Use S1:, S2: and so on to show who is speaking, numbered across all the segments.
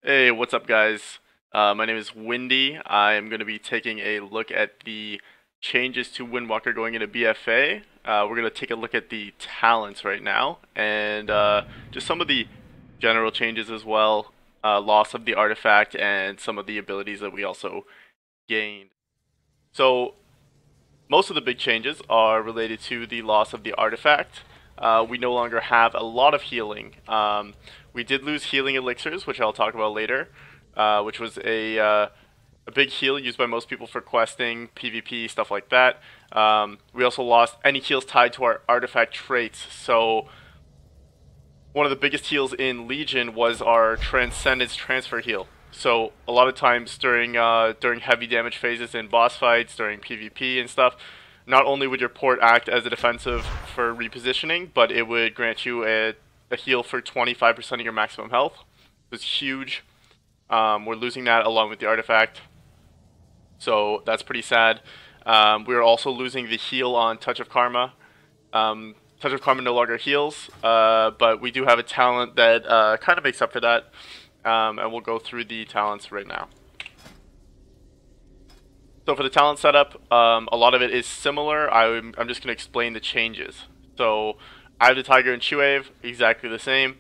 S1: Hey, what's up, guys? My name is Windy. I am going to be taking a look at the changes to Windwalker going into BFA. We're going to take a look at the talents right now and just some of the general changes as well. Loss of the artifact and some of the abilities that we also gained. So, most of the big changes are related to the loss of the artifact. We no longer have a lot of healing. We did lose healing elixirs, which I'll talk about later, which was a big heal used by most people for questing, PvP, stuff like that. We also lost any heals tied to our artifact traits. So one of the biggest heals in Legion was our Transcendence transfer heal. So a lot of times during heavy damage phases in boss fights, during PvP and stuff, not only would your port act as a defensive for repositioning, but it would grant you a heal for 25% of your maximum health. It was huge. We're losing that along with the artifact, so that's pretty sad. We're also losing the heal on Touch of Karma. Touch of Karma no longer heals, but we do have a talent that kind of makes up for that, and we'll go through the talents right now. So for the talent setup, a lot of it is similar. I'm just going to explain the changes. So Eye of the Tiger and Chi Wave, exactly the same.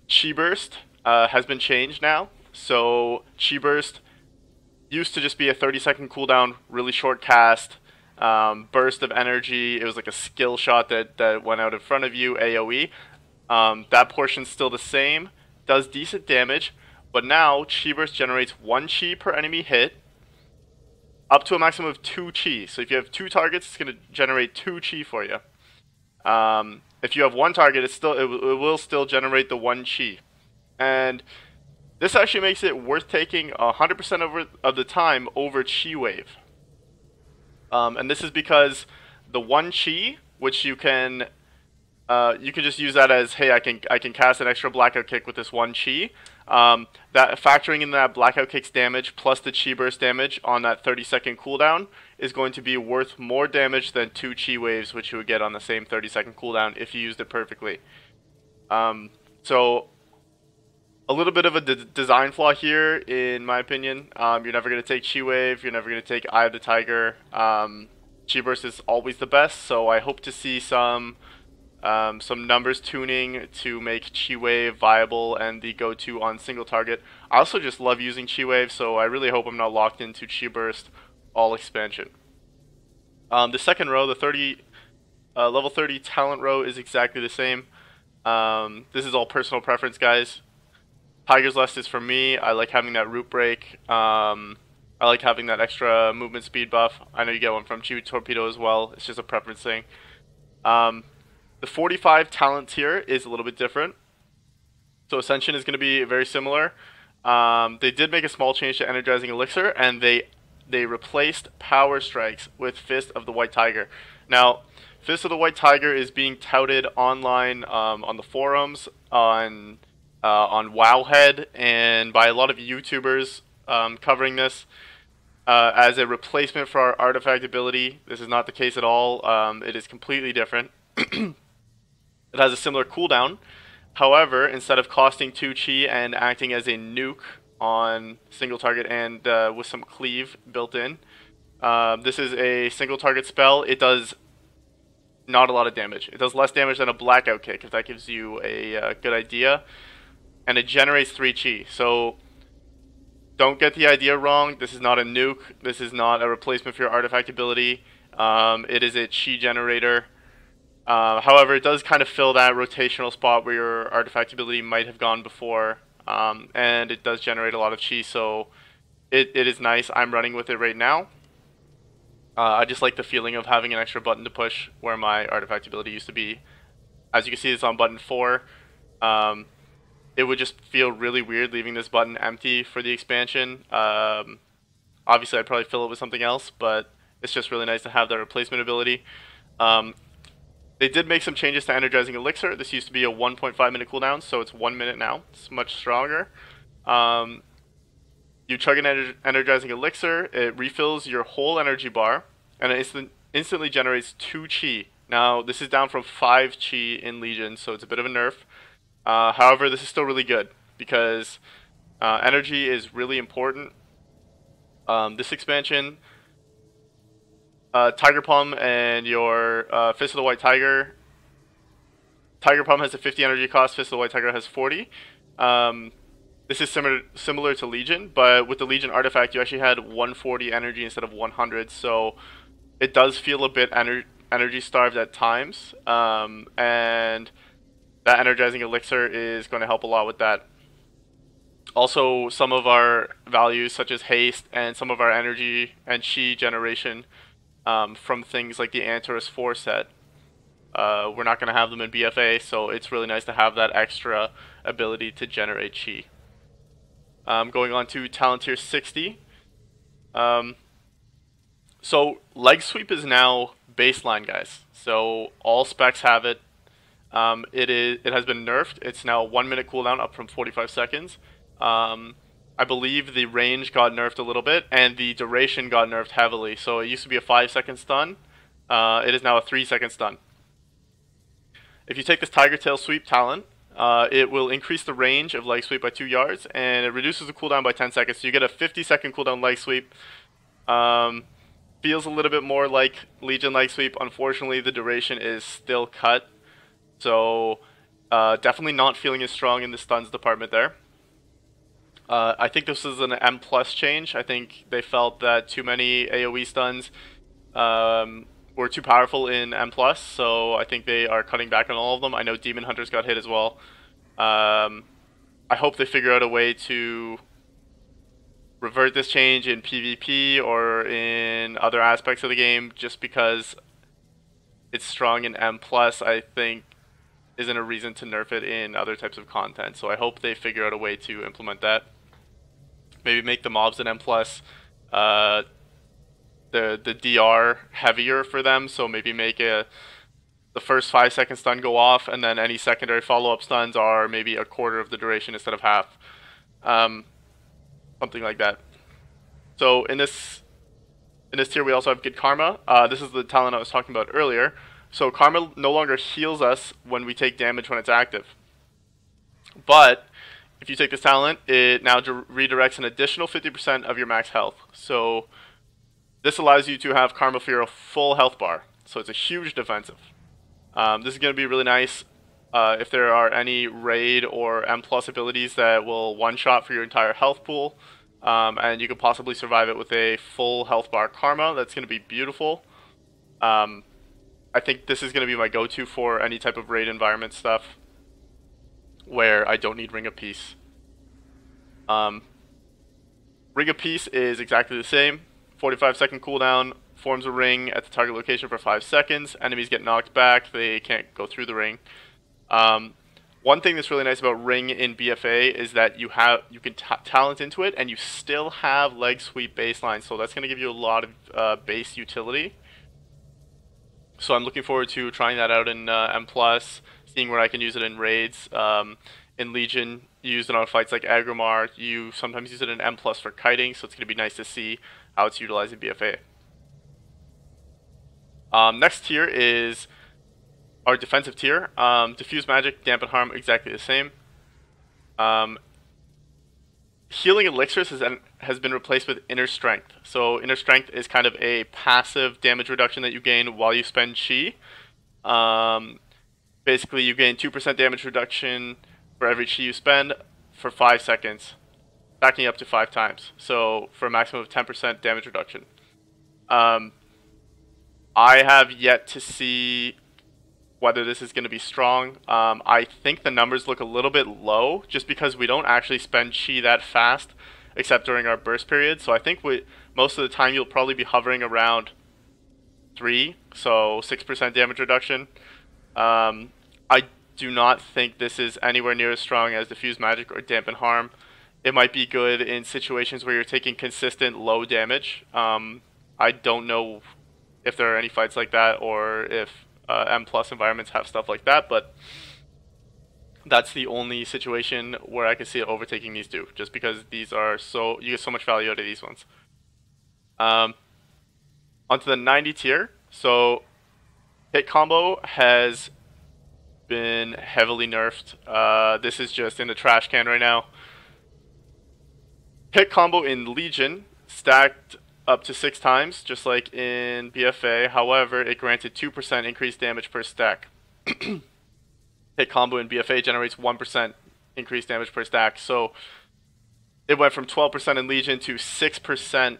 S1: Chi Burst has been changed now. So Chi Burst used to just be a 30-second cooldown, really short cast, burst of energy. It was like a skill shot that went out in front of you, AoE. That portion's still the same, does decent damage, but now Chi Burst generates 1 Chi per enemy hit, up to a maximum of 2 Chi. So if you have 2 targets, it's going to generate 2 Chi for you. If you have 1 target, it will still generate the 1 Chi. And this actually makes it worth taking 100% of the time over Chi Wave. And this is because the 1 Chi, which you can just use that as, hey, I can cast an extra blackout kick with this 1 Chi. That factoring in that blackout kick's damage plus the Chi burst damage on that 30-second cooldown is going to be worth more damage than 2 Chi waves, which you would get on the same 30-second cooldown if you used it perfectly. So a little bit of a design flaw here, in my opinion. You're never going to take Chi wave. You're never going to take Eye of the Tiger. Chi burst is always the best. So I hope to see some numbers tuning to make Chi Wave viable and the go-to on single target. I also just love using Chi Wave, so I really hope I'm not locked into Chi Burst all expansion. The second row, the level 30 talent row, is exactly the same. This is all personal preference, guys. Tiger's Lust is for me. I like having that root break. I like having that extra movement speed buff. I know you get one from Chi Torpedo as well. It's just a preference thing. The 45 talent tier is a little bit different. So Ascension is going to be very similar. They did make a small change to Energizing Elixir, and they replaced Power Strikes with Fist of the White Tiger. Now, Fist of the White Tiger is being touted online on the forums, on Wowhead, and by a lot of YouTubers covering this as a replacement for our artifact ability. This is not the case at all. It is completely different. It has a similar cooldown. However, instead of costing 2 Chi and acting as a nuke on single target and with some cleave built in, this is a single target spell. It does not a lot of damage. It does less damage than a blackout kick, if that gives you a good idea. And it generates 3 Chi. So don't get the idea wrong. This is not a nuke. This is not a replacement for your artifact ability. It is a Chi generator. However, it does kind of fill that rotational spot where your artifact ability might have gone before, and it does generate a lot of Chi, so it is nice. I'm running with it right now. I just like the feeling of having an extra button to push where my artifact ability used to be. As you can see, it's on button 4. It would just feel really weird leaving this button empty for the expansion. Obviously, I'd probably fill it with something else, but it's just really nice to have that replacement ability. They did make some changes to Energizing Elixir. This used to be a 1.5 minute cooldown, so it's 1 minute now. It's much stronger. You chug an Energizing Elixir, it refills your whole energy bar, and it instantly generates 2 Chi. Now, this is down from 5 Chi in Legion, so it's a bit of a nerf. However, this is still really good, because Energy is really important. This expansion, Tiger Palm and your Fist of the White Tiger. Tiger Palm has a 50 energy cost. Fist of the White Tiger has 40. Um, this is similar to Legion, but with the Legion artifact, you actually had 140 energy instead of 100. So it does feel a bit energy starved at times, and that energizing elixir is going to help a lot with that. Also, some of our values, such as haste and some of our energy and chi generation, from things like the Antares 4 set, we're not going to have them in BFA, so it's really nice to have that extra ability to generate chi. Going on to talent tier 60. So leg sweep is now baseline, guys. So all specs have it. It has been nerfed. It's now a 1 minute cooldown, up from 45 seconds. I believe the range got nerfed a little bit, and the duration got nerfed heavily. So it used to be a 5 second stun. It is now a 3 second stun. If you take this Tiger Tail Sweep talent, it will increase the range of leg sweep by 2 yards, and it reduces the cooldown by 10 seconds. So you get a 50 second cooldown leg sweep. Feels a little bit more like Legion leg sweep. Unfortunately, the duration is still cut. So definitely not feeling as strong in the stuns department there. I think this is an M plus change. I think they felt that too many AoE stuns were too powerful in M plus, so I think they are cutting back on all of them. I know Demon Hunters got hit as well. I hope they figure out a way to revert this change in PvP or in other aspects of the game, just because it's strong in M plus, I think isn't a reason to nerf it in other types of content. So I hope they figure out a way to implement that. Maybe make the mobs in M plus the DR heavier for them. So maybe make the first 5 second stun go off, and then any secondary follow-up stuns are maybe a quarter of the duration instead of half. Something like that. So in this tier we also have Good Karma. This is the talent I was talking about earlier. So Karma no longer heals us when we take damage when it's active. But if you take this talent, it now redirects an additional 50% of your max health. So this allows you to have Karma for your full health bar. So it's a huge defensive. This is going to be really nice if there are any raid or M plus abilities that will one-shot for your entire health pool. And you could possibly survive it with a full health bar Karma. That's going to be beautiful. I think this is going to be my go-to for any type of raid environment stuff where I don't need Ring of Peace. Ring of Peace is exactly the same. 45-second cooldown, forms a ring at the target location for 5 seconds. Enemies get knocked back, they can't go through the ring. One thing that's really nice about Ring in BFA is that you can talent into it, and you still have leg sweep baseline, so that's going to give you a lot of base utility. So I'm looking forward to trying that out in M+, seeing where I can use it in raids. In Legion, you use it on fights like Agromar. You sometimes use it in M+ for kiting, so it's going to be nice to see how it's utilized in BFA. Next tier is our defensive tier. Diffuse Magic, Dampen Harm, exactly the same. Healing Elixirs has been replaced with Inner Strength. So Inner Strength is kind of a passive damage reduction that you gain while you spend Chi. Basically, you gain 2% damage reduction for every Chi you spend for 5 seconds, backing up to 5 times. So for a maximum of 10% damage reduction. I have yet to see whether this is going to be strong. I think the numbers look a little bit low just because we don't actually spend Chi that fast except during our burst period. So I think most of the time you'll probably be hovering around 3, so 6% damage reduction. I do not think this is anywhere near as strong as Diffuse Magic or Dampen Harm. It might be good in situations where you're taking consistent low damage. I don't know if there are any fights like that or if M+ environments have stuff like that, but that's the only situation where I can see it overtaking these two, just because these are you get so much value out of these ones. Onto the 90 tier. So hit combo has been heavily nerfed. This is just in the trash can right now. Hit combo in Legion stacked up to 6 times, just like in BFA. However, it granted 2% increased damage per stack. Hit combo in BFA generates 1% increased damage per stack. So it went from 12% in Legion to 6%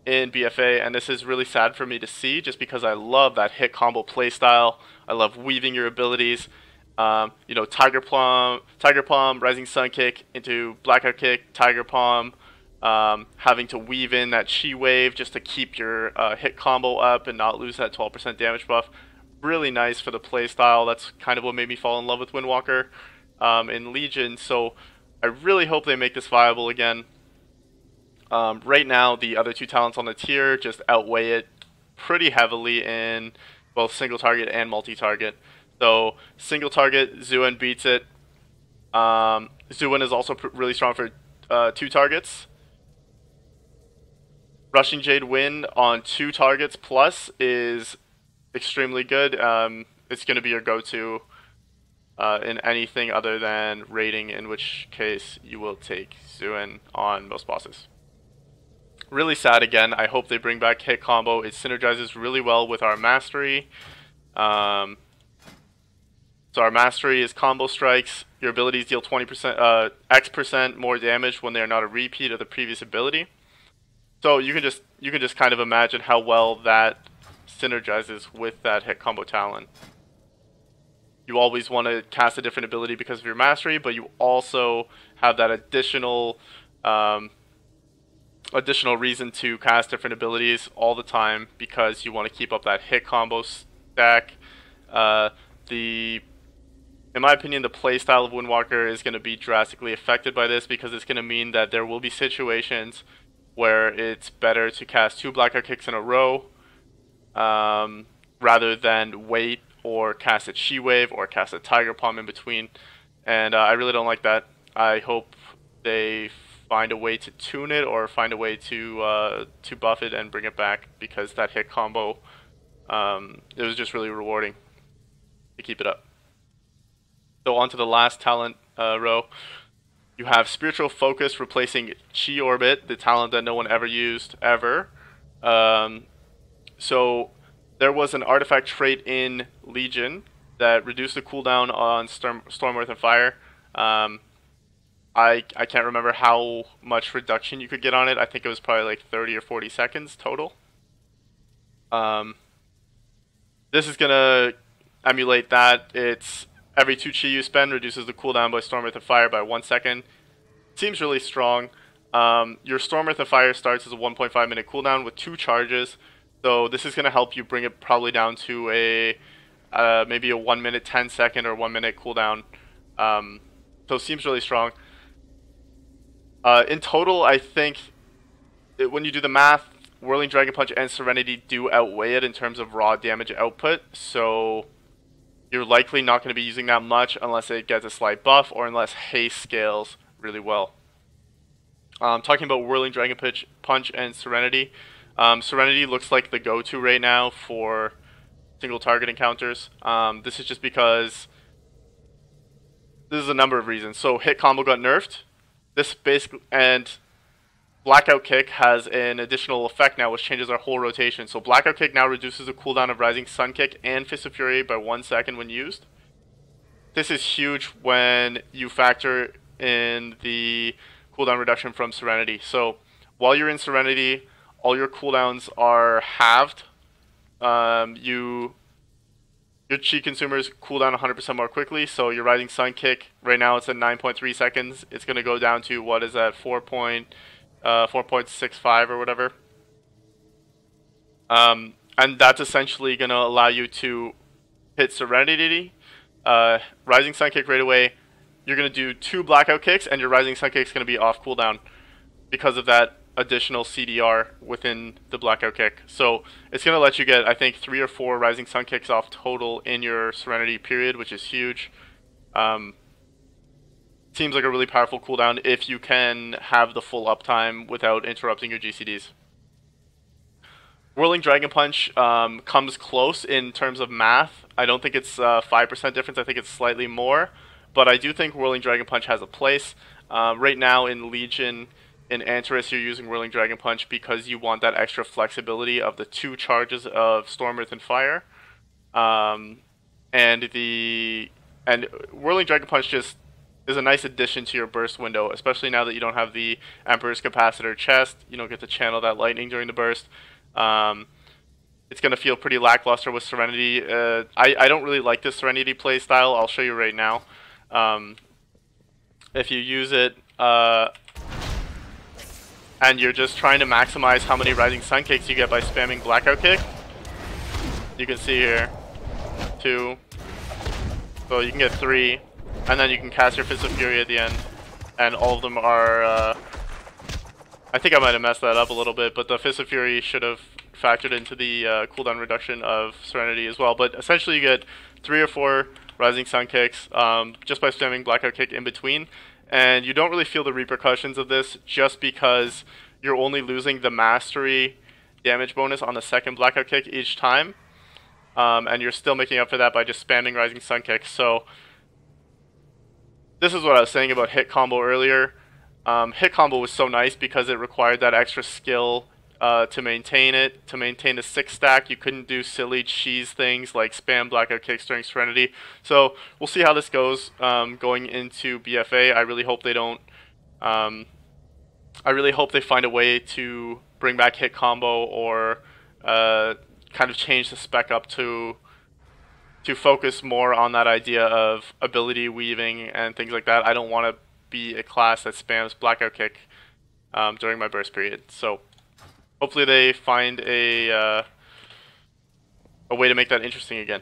S1: in BFA, and this is really sad for me to see just because I love that hit combo playstyle. I love weaving your abilities. You know, Tiger Palm, Rising Sun Kick into Blackout Kick, Tiger Palm, having to weave in that Chi Wave just to keep your hit combo up and not lose that 12% damage buff. Really nice for the playstyle. That's kind of what made me fall in love with Windwalker in Legion, so I really hope they make this viable again. Right now, the other two talents on the tier just outweigh it pretty heavily in both single target and multi-target. So single target, Zuen beats it. Zuen is also really strong for 2 targets. Rushing Jade Wind on 2 targets plus is extremely good. It's going to be your go-to in anything other than raiding, in which case you will take Zuen on most bosses. Really sad again. I hope they bring back hit combo. It synergizes really well with our mastery. So our mastery is combo strikes. Your abilities deal 20%, X% more damage when they are not a repeat of the previous ability. So you can just kind of imagine how well that synergizes with that hit combo talent. You always want to cast a different ability because of your mastery, but you also have that additional reason to cast different abilities all the time because you want to keep up that hit combo stack. In my opinion, the playstyle of Windwalker is going to be drastically affected by this because it's going to mean that there will be situations where it's better to cast 2 Blackout Kicks in a row rather than wait or cast a Chi Wave or cast a Tiger Palm in between. And I really don't like that. I hope they find a way to tune it or find a way to buff it and bring it back because that hit combo, it was just really rewarding to keep it up. So on to the last talent row. You have Spiritual Focus replacing Chi Orbit, the talent that no one ever used, ever. So there was an artifact trait in Legion that reduced the cooldown on Storm, Earth, and Fire. I can't remember how much reduction you could get on it. I think it was probably like 30 or 40 seconds total. This is going to emulate that. It's every 2 chi you spend reduces the cooldown by Storm, Earth, and Fire by 1 second. Seems really strong. Your Storm, Earth, and Fire starts as a 1.5 minute cooldown with 2 charges. So this is going to help you bring it probably down to a maybe a 1 minute 10 second or 1 minute cooldown. So it seems really strong. In total, I think when you do the math, Whirling Dragon Punch and Serenity do outweigh it in terms of raw damage output. So you're likely not going to be using that much unless it gets a slight buff or unless haste scales really well. Talking about Whirling Dragon Punch and Serenity. Serenity looks like the go-to right now for single target encounters. This is just because this is a number of reasons. So hit combo got nerfed. This basically, and Blackout Kick has an additional effect now which changes our whole rotation. So Blackout Kick now reduces the cooldown of Rising Sun Kick and Fist of Fury by 1 second when used. This is huge when you factor in the cooldown reduction from Serenity. So while you're in Serenity, all your cooldowns are halved. Your Chi consumers cool down 100% more quickly, so your Rising Sun Kick, right now it's at 9.3 seconds. It's going to go down to, what is that, 4.65 or whatever. And that's essentially going to allow you to hit Serenity, Rising Sun Kick right away. You're going to do 2 Blackout Kicks, and your Rising Sun Kick is going to be off cooldown because of that additional CDR within the Blackout Kick. So it's going to let you get, I think, 3 or 4 Rising Sun Kicks off total in your Serenity period, which is huge. Seems like a really powerful cooldown if you can have the full uptime without interrupting your GCDs. Whirling Dragon Punch comes close in terms of math. I don't think it's 5% difference. I think it's slightly more. But I do think Whirling Dragon Punch has a place. Right now in Legion, in Antares, you're using Whirling Dragon Punch because you want that extra flexibility of the 2 charges of Storm, Earth, and Fire. Um, and Whirling Dragon Punch just is a nice addition to your burst window, especially now that you don't have the Emperor's Capacitor chest. You don't get to channel that lightning during the burst. It's going to feel pretty lackluster with Serenity. I don't really like this Serenity play style. I'll show you right now. If you use it and you're just trying to maximize how many Rising Sun Kicks you get by spamming Blackout Kick, you can see here, 2, so you can get 3, and then you can cast your Fist of Fury at the end, and all of them are, I think I might have messed that up a little bit, but the Fist of Fury should have factored into the cooldown reduction of Serenity as well, but essentially you get 3 or 4 Rising Sun Kicks just by spamming Blackout Kick in between, and you don't really feel the repercussions of this just because you're only losing the Mastery damage bonus on the second Blackout Kick each time, and you're still making up for that by just spamming Rising Sun Kick. So this is what I was saying about hit combo earlier. Hit combo was so nice because it required that extra skill to maintain it. To maintain the 6 stack, you couldn't do silly cheese things like spam Blackout Kicks during Serenity. So we'll see how this goes going into BFA. I really hope they don't. I really hope they find a way to bring back hit combo or kind of change the spec up to focus more on that idea of ability weaving and things like that. I don't want to be a class that spams Blackout Kick during my burst period. So hopefully they find a way to make that interesting again.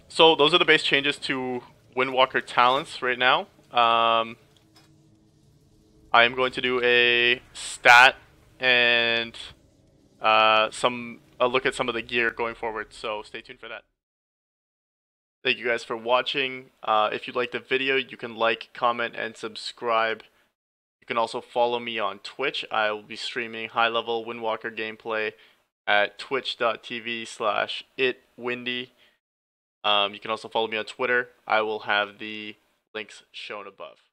S1: So those are the base changes to Windwalker talents right now. I am going to do a stat and a look at some of the gear going forward, so stay tuned for that. Thank you guys for watching. If you liked the video, you can like, comment, and subscribe. You can also follow me on Twitch. I will be streaming high-level Windwalker gameplay at twitch.tv/itwindy. You can also follow me on Twitter. I will have the links shown above.